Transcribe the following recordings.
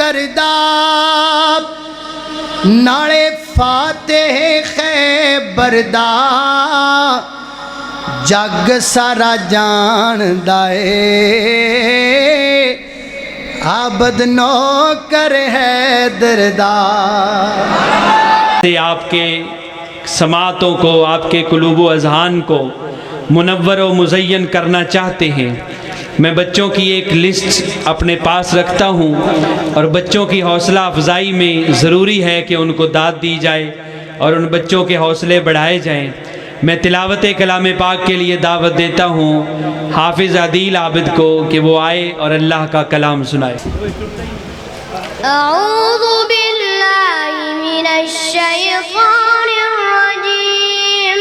दरदा नाले फातेह खैबर दा जग सारा जानदा ए आबद नौकर है दरदा। आपके समातों को, आपके कुलूब व अज़हान को मुनव्वर व मुज़य्यन करना चाहते हैं। मैं बच्चों की एक लिस्ट अपने पास रखता हूँ और बच्चों की हौसला अफजाई में ज़रूरी है कि उनको दाद दी जाए और उन बच्चों के हौसले बढ़ाए जाएँ। मैं तिलावत कलाम पाक के लिए दावत देता हूँ हाफिज़ आदिल आबिद को कि वो आए और अल्लाह का कलाम सुनाए। अऊज़ु बिल्लाहि मिनश शैतानिर रजीम।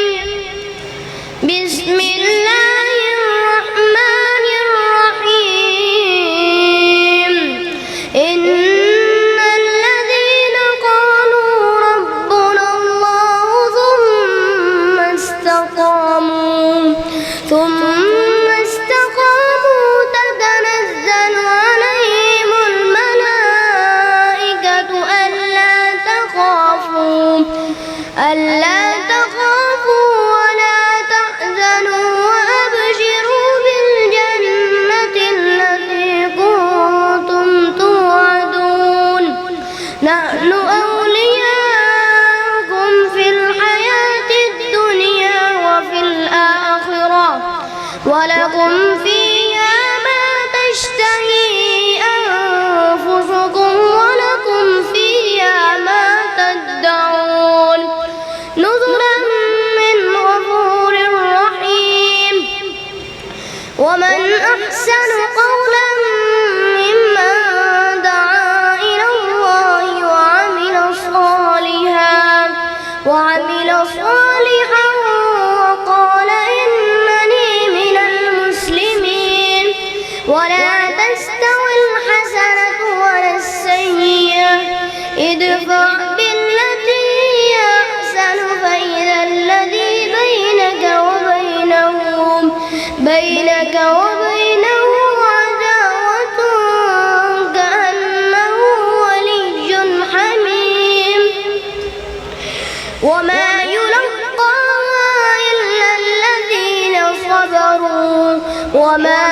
बिस्मिल्लाहिर रहमानिर रहीम। इन्नल लज़ीना क़ालू रब्बुना अल्लाहु ثم استقاموا تتنزل عليهم الملائكة ألا تخافوا ولا تحزنوا وأبشروا بالجنة التي كنتم توعدون نحن أولياؤكم في الحياة الدنيا وفي الآخرة ولكم فيها ما تشتهي أنفسكم ولكم فيها ما تدعون نزلا من غفور رحيم. ومن أحسن قولا ممن دعا إلى الله وعمل صالحا وقال إنني من المسلمين. ولا تستوي الحسنة ولا السيئة ادفع بالتي هي أحسن فإذا الذي بينك وبينه عداوة كأنه ولي حميم. وما يلقاها إلا الذين صبروا وما